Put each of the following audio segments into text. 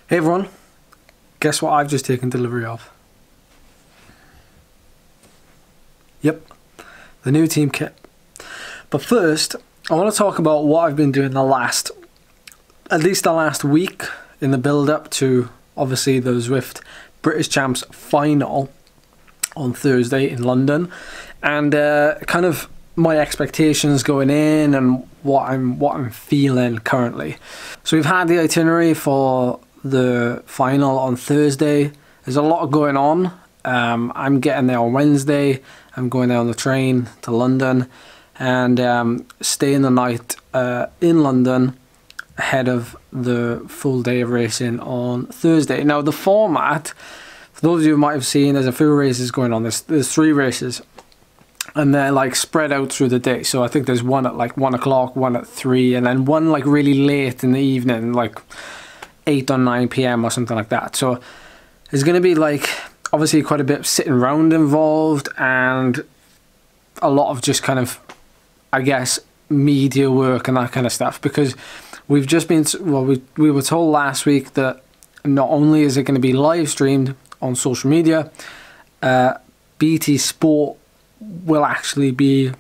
Hey everyone, guess what I've just taken delivery of? Yep, the new team kit. But first, I want to talk about what I've been doing at least the last week in the build up to obviously the ZWIFT British Champs final on Thursday in London, and kind of my expectations going in and what I'm feeling currently. So we've had the itinerary for the final on Thursday. There's a lot going on. I'm getting there on Wednesday. I'm going there on the train to London and staying the night in London ahead of the full day of racing on Thursday. Now the format, for those of you who might have seen, there's a few races going on. There's 3 races and they're like spread out through the day. So I think there's one at like 1 o'clock, one at 3, and then one like really late in the evening, like 8 or 9 p.m. or something like that. So there's going to be like obviously quite a bit of sitting around involved and a lot of just kind of, I guess, media work and that kind of stuff, because we've just been, well, we were told last week that not only is it going to be live streamed on social media, BT Sport will actually be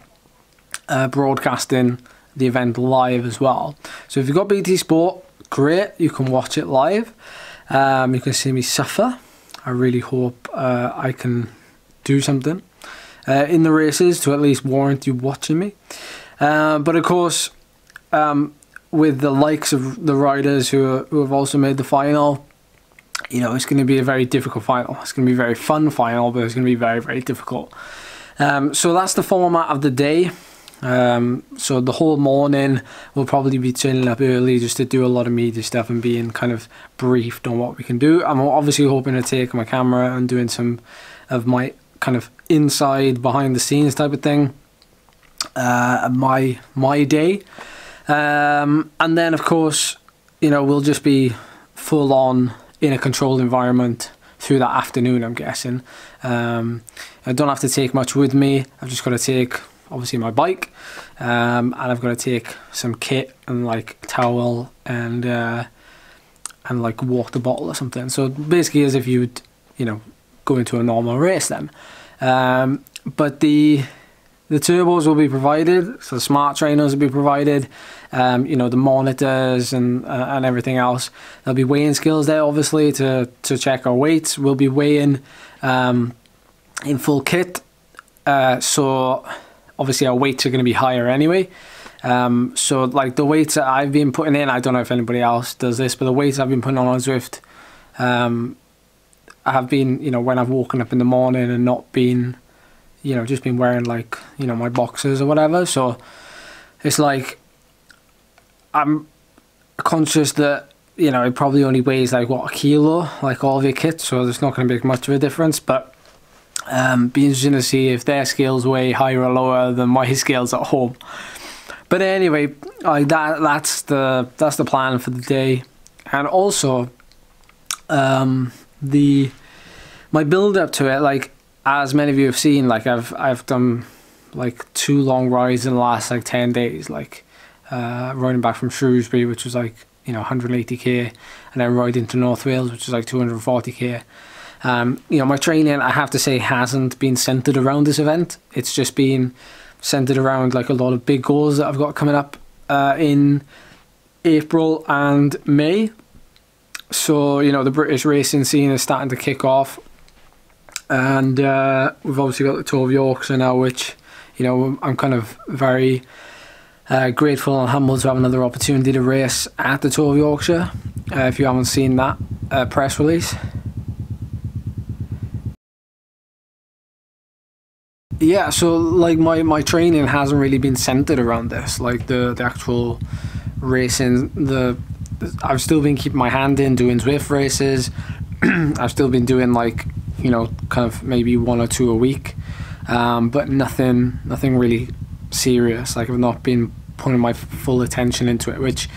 broadcasting the event live as well. So if you've got BT Sport, great, you can watch it live. You can see me suffer. I really hope I can do something in the races to at least warrant you watching me. But of course, with the likes of the riders who have also made the final, you know, it's going to be a very difficult final. It's going to be a very fun final, but it's going to be very, very difficult. So that's the format of the day. So the whole morning we'll probably be turning up early just to do a lot of media stuff and being kind of briefed on what we can do. I'm obviously hoping to take my camera and doing some of my kind of inside behind the scenes type of thing, my day, and then of course, you know, we'll just be full on in a controlled environment through that afternoon, I'm guessing. I don't have to take much with me. I've just got to take obviously my bike, and I've got to take some kit and like towel and like water bottle or something. So basically as if you would, you know, go into a normal race then. But the turbos will be provided, so the smart trainers will be provided, you know, the monitors and everything else. There'll be weighing skills there obviously to check our weights. We'll be weighing in full kit, so obviously our weights are going to be higher anyway. So like the weights that I've been putting in, I don't know if anybody else does this, but the weights I've been putting on ZWIFT, I have been, you know, when I've woken up in the morning and not been, you know, just been wearing like, you know, my boxers or whatever. So it's like, I'm conscious that, you know, it probably only weighs like what, 1 kilo, like all of your kit, so there's not going to be much of a difference. But be interesting to see if their scales weigh higher or lower than my scales at home. But anyway, that's the plan for the day. And also my build up to it, like as many of you have seen, like I've done like 2 long rides in the last like 10 days, like riding back from Shrewsbury, which was like, you know, 180k, and then riding to North Wales, which was like 240k. You know, my training, I have to say, hasn't been centered around this event. It's just been centered around like a lot of big goals that I've got coming up in April and May. So, you know, the British racing scene is starting to kick off, and we've obviously got the Tour of Yorkshire now, which, you know, I'm kind of very grateful and humbled to have another opportunity to race at the Tour of Yorkshire. If you haven't seen that press release. Yeah, so like my training hasn't really been centered around this, like the actual racing. I've still been keeping my hand in doing ZWIFT races. I've still been doing like, you know, kind of maybe 1 or 2 a week, but nothing really serious. Like I've not been putting my full attention into it, which,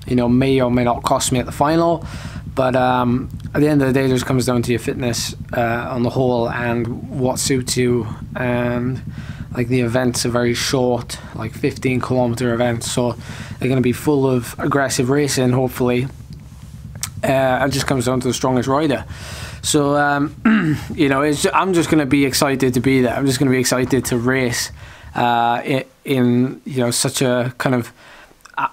you know, may or may not cost me at the final. But at the end of the day, it just comes down to your fitness on the whole and what suits you. And like the events are very short, like 15-kilometer events, so they're going to be full of aggressive racing, hopefully. it just comes down to the strongest rider. So you know, I'm just going to be excited to be there. I'm just going to be excited to race in you know, such a kind of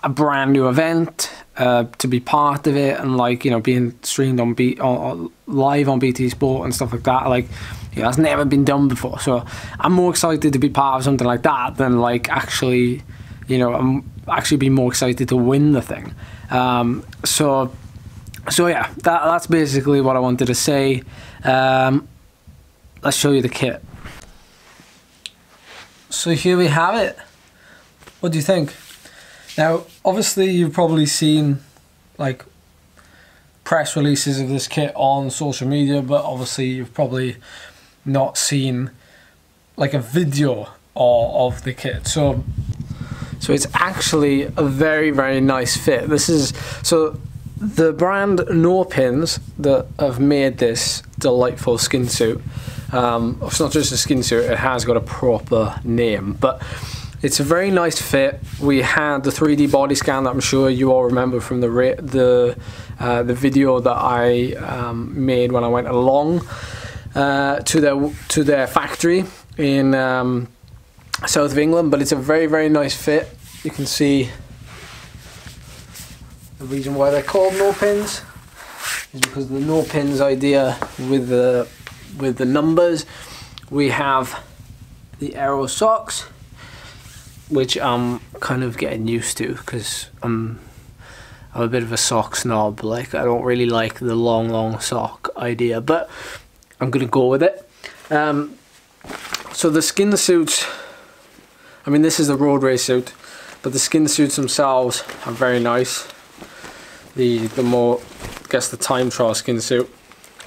a brand new event, to be part of it, and like, you know, being streamed on live on BT Sport and stuff like that. Like, you know, that's never been done before. So I'm more excited to be part of something like that than like actually, you know, I'm actually be more excited to win the thing. So yeah, that's basically what I wanted to say. Let's show you the kit. So here we have it. What do you think? Now, obviously you've probably seen like press releases of this kit on social media, but obviously you've probably not seen like a video of the kit. So it's actually a very, very nice fit. This is, so the brand Norpins that have made this delightful skin suit, it's not just a skin suit, it has got a proper name, but it's a very nice fit. We had the 3D body scan that I'm sure you all remember from the video that I made when I went along to their factory in south of England. But it's a very, very nice fit. You can see the reason why they're called Norpins is because of the Norpins idea with the numbers. We have the Aero socks, which I'm kind of getting used to because I'm a bit of a sock snob. Like, I don't really like the long sock idea, but I'm gonna go with it. So the skin suits, I mean, this is the road race suit, but the skin suits themselves are very nice. The more, I guess, the time trial skin suit,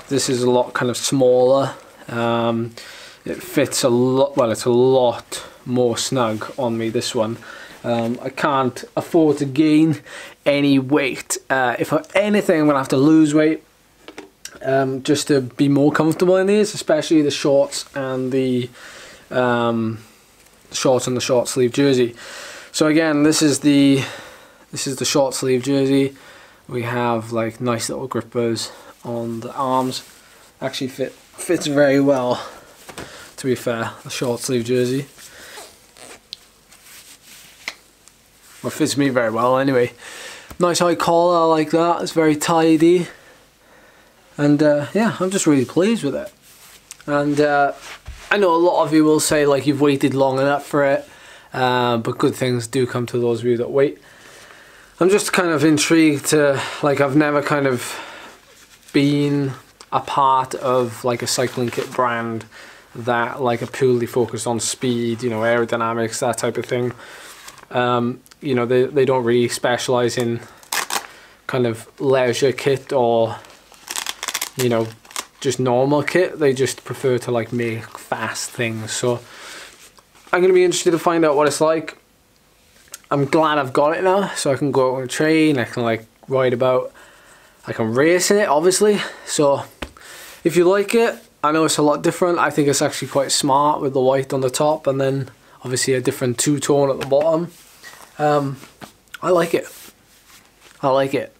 this is a lot kind of smaller. It fits a lot, well, it's a lot more snug on me, this one. I can't afford to gain any weight. If anything, I'm gonna have to lose weight just to be more comfortable in these, especially the shorts and the short sleeve jersey. So again, this is the short sleeve jersey. We have like nice little grippers on the arms. Actually fits very well, to be fair, the short sleeve jersey. Well, it fits me very well anyway. Nice high collar, I like that. It's very tidy. And yeah, I'm just really pleased with it. And I know a lot of you will say like you've waited long enough for it, but good things do come to those of you that wait. I'm just kind of intrigued to, like, I've never kind of been a part of like a cycling kit brand that like are purely focused on speed, you know, aerodynamics, that type of thing. You know, they don't really specialize in kind of leisure kit or, you know, just normal kit. They just prefer to like make fast things. So I'm gonna be interested to find out what it's like. I'm glad I've got it now, so I can go out on a train, I can like ride about, I can race in it obviously. So if you like it, I know it's a lot different. I think it's actually quite smart with the white on the top and then obviously a different two-tone at the bottom. I like it. I like it.